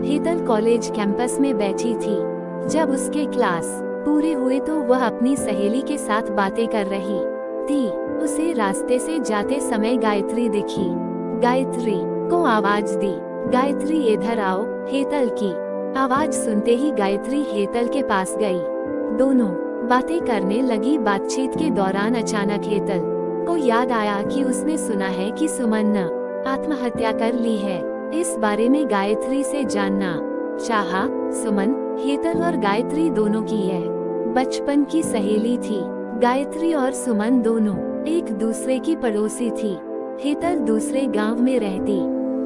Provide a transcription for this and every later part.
Hetal college campus में बैठी थी। जब उसके क्लास पूरे हुए तो वह अपनी सहेली के साथ बातें कर रही थी। उसे रास्ते से जाते समय गायत्री दिखी। गायत्री को आवाज दी, गायत्री इधर आओ। हेतल की आवाज सुनते ही गायत्री हेतल के पास गई। दोनों बातें करने लगी। बातचीत के दौरान अचानक हेतल को याद आया कि उसने सुना है कि सुमन ने आत्महत्या कर ली है। इस बारे में गायत्री से जानना चाहा। सुमन, हेतल और गायत्री दोनों की है बचपन की सहेली थी। गायत्री और सुमन दोनों एक दूसरे की पड़ोसी थी। हेतल दूसरे गांव में रहती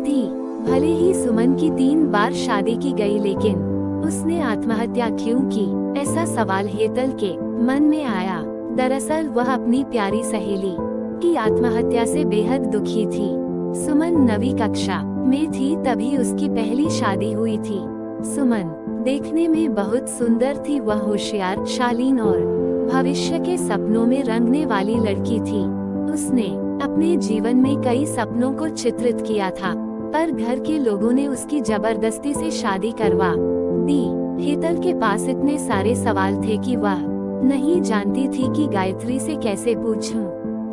थी। भले ही सुमन की 3 बार शादी की गई, लेकिन उसने आत्महत्या क्यों की, ऐसा सवाल हेतल के मन में आया। दरअसल वह अपनी प्यारी सहेली की आत्महत्या से बेहद दुखी थी। सुमन 9वीं कक्षा में थी तभी उसकी पहली शादी हुई थी। सुमन देखने में बहुत सुंदर थी। वह होशियार, शालीन और भविष्य के सपनों में रंगने वाली लड़की थी। उसने अपने जीवन में कई सपनों को चित्रित किया था, पर घर के लोगों ने उसकी जबरदस्ती से शादी करवा दी। हेतल के पास इतने सारे सवाल थे कि वह नहीं जानती थी कि गायत्री से कैसे पूछूं,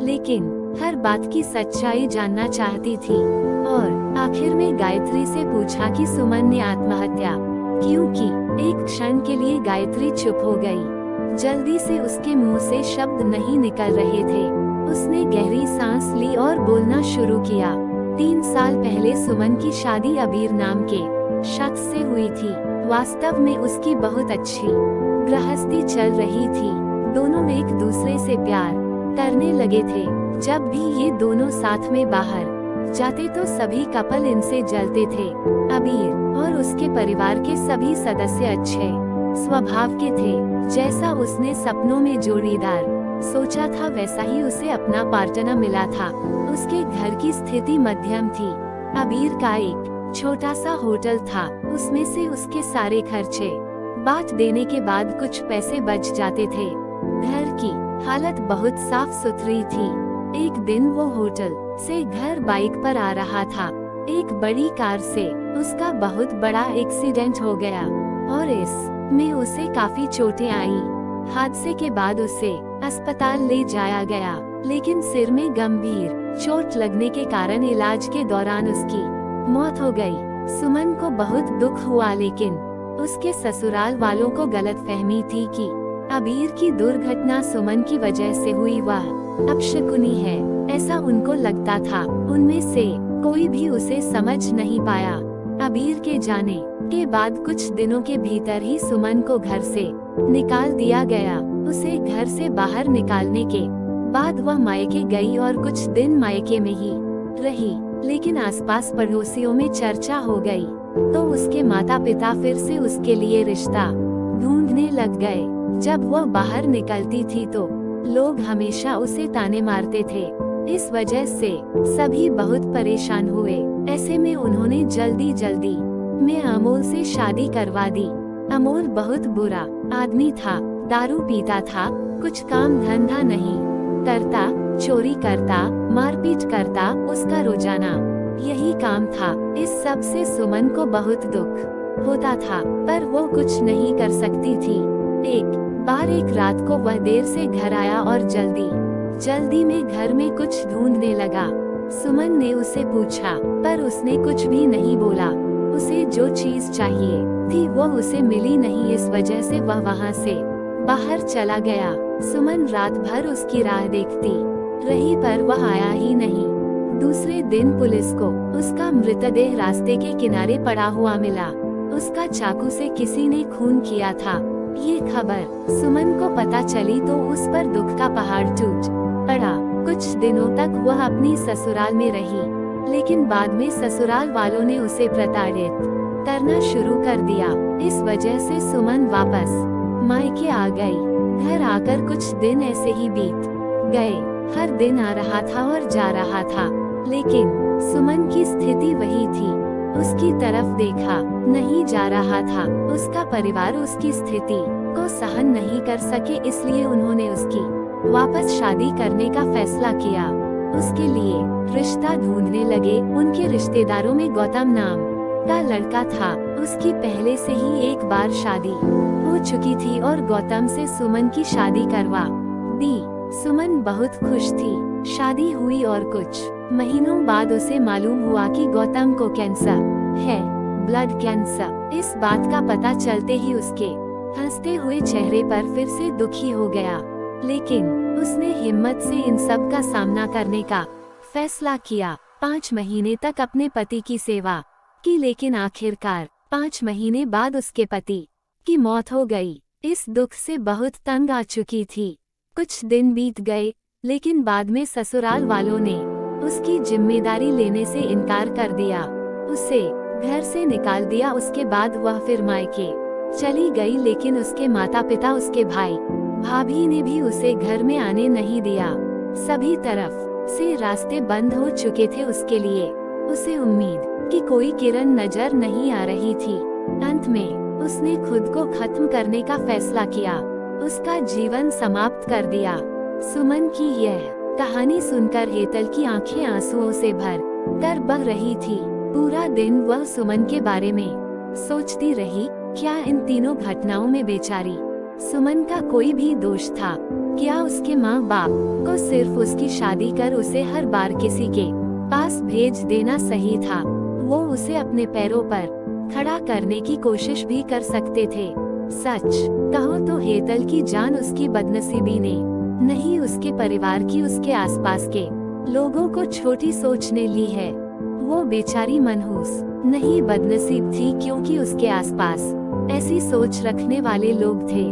लेकिन हर बात की सच्चाई जानना चाहती थी। और आखिर में गायत्री से पूछा कि सुमन ने आत्महत्या क्यों की। एक क्षण के लिए गायत्री चुप हो गई। जल्दी से उसके मुंह से शब्द नहीं निकल रहे थे। उसने गहरी सांस ली और बोलना शुरू किया। 3 साल पहले सुमन की शादी अबीर नाम के शख्स से हुई थी। वास्तव में उसकी बहुत अच्छी गृहस्थी चल रही थी। दोनों एक दूसरे से प्यार करने लगे थे। जब भी ये दोनों साथ में बाहर जाते तो सभी कपल इनसे जलते थे। अबीर और उसके परिवार के सभी सदस्य अच्छे स्वभाव के थे। जैसा उसने सपनों में जोड़ीदार सोचा था, वैसा ही उसे अपना पार्टनर मिला था। उसके घर की स्थिति मध्यम थी। अबीर का एक छोटा सा होटल था। उसमें से उसके सारे खर्चे बांट देने के बाद कुछ पैसे बच जाते थे। घर की हालत बहुत साफ सुथरी थी। एक दिन वो होटल से घर बाइक पर आ रहा था। एक बड़ी कार से उसका बहुत बड़ा एक्सीडेंट हो गया और इसमें उसे काफी चोटें आई। हादसे के बाद उसे अस्पताल ले जाया गया, लेकिन सिर में गंभीर चोट लगने के कारण इलाज के दौरान उसकी मौत हो गई। सुमन को बहुत दुख हुआ, लेकिन उसके ससुराल वालों को गलतफहमी थी कि अबीर की दुर्घटना सुमन की वजह से हुई। वह अपशकुनी है, ऐसा उनको लगता था। उनमें से कोई भी उसे समझ नहीं पाया। अबीर के जाने के बाद कुछ दिनों के भीतर ही सुमन को घर से निकाल दिया गया। उसे घर से बाहर निकालने के बाद वह मायके गई और कुछ दिन मायके में ही रही, लेकिन आसपास पड़ोसियों में चर्चा हो गई तो उसके माता पिता फिर से उसके लिए रिश्ता ढूंढने लग गए। जब वह बाहर निकलती थी तो लोग हमेशा उसे ताने मारते थे। इस वजह से सभी बहुत परेशान हुए। ऐसे में उन्होंने जल्दी जल्दी में अमोल से शादी करवा दी। अमोल बहुत बुरा आदमी था, दारू पीता था, कुछ काम धंधा नहीं करता, चोरी करता, मारपीट करता। उसका रोजाना यही काम था। इस सब से सुमन को बहुत दुख होता था, पर वो कुछ नहीं कर सकती थी। एक बार एक रात को वह देर से घर आया और जल्दी में घर में कुछ ढूंढने लगा। सुमन ने उसे पूछा, पर उसने कुछ भी नहीं बोला। उसे जो चीज चाहिए थी वो उसे मिली नहीं। इस वजह से वह वहां से बाहर चला गया। सुमन रात भर उसकी राह देखती रही, पर वह आया ही नहीं। दूसरे दिन पुलिस को उसका मृतदेह रास्ते के किनारे पड़ा हुआ मिला। उसका चाकू से किसी ने खून किया था। ये खबर सुमन को पता चली तो उस पर दुख का पहाड़ टूट पड़ा। कुछ दिनों तक वह अपनी ससुराल में रही, लेकिन बाद में ससुराल वालों ने उसे प्रताड़ित करना शुरू कर दिया। इस वजह से सुमन वापस मायके आ गई। घर आकर कुछ दिन ऐसे ही बीत गए। हर दिन आ रहा था और जा रहा था, लेकिन सुमन की स्थिति वही थी। उसकी तरफ देखा नहीं जा रहा था। उसका परिवार उसकी स्थिति को सहन नहीं कर सके, इसलिए उन्होंने उसकी वापस शादी करने का फैसला किया। उसके लिए रिश्ता ढूंढने लगे। उनके रिश्तेदारों में गौतम नाम का लड़का था। उसकी पहले से ही एक बार शादी हो चुकी थी और गौतम से सुमन की शादी करवा दी। सुमन बहुत खुश थी। शादी हुई और कुछ महीनों बाद उसे मालूम हुआ कि गौतम को कैंसर है, ब्लड कैंसर। इस बात का पता चलते ही उसके हंसते हुए चेहरे पर फिर से दुखी हो गया, लेकिन उसने हिम्मत से इन सब का सामना करने का फैसला किया। 5 महीने तक अपने पति की सेवा की, लेकिन आखिरकार 5 महीने बाद उसके पति की मौत हो गई। इस दुख से बहुत तंग आ चुकी थी। कुछ दिन बीत गए, लेकिन बाद में ससुराल वालों ने उसकी जिम्मेदारी लेने से इनकार कर दिया, उसे घर से निकाल दिया। उसके बाद वह फिर मायके चली गई, लेकिन उसके माता पिता, उसके भाई भाभी ने भी उसे घर में आने नहीं दिया। सभी तरफ से रास्ते बंद हो चुके थे उसके लिए। उसे उम्मीद की कोई किरण नजर नहीं आ रही थी। अंत में उसने खुद को खत्म करने का फैसला किया, उसका जीवन समाप्त कर दिया। सुमन की यह कहानी सुनकर हेतल की आंखें आंसुओं से भर कर बह रही थी। पूरा दिन वह सुमन के बारे में सोचती रही। क्या इन तीनों घटनाओं में बेचारी सुमन का कोई भी दोष था? क्या उसके माँ बाप को सिर्फ उसकी शादी कर उसे हर बार किसी के पास भेज देना सही था? वो उसे अपने पैरों पर खड़ा करने की कोशिश भी कर सकते थे। सच कहो तो हेतल की जान उसकी बदनसीबी ने नहीं, उसके परिवार की, उसके आसपास के लोगों को छोटी सोचने ली है। वो बेचारी मनहूस नहीं, बदनसीब थी, क्योंकि उसके आसपास ऐसी सोच रखने वाले लोग थे।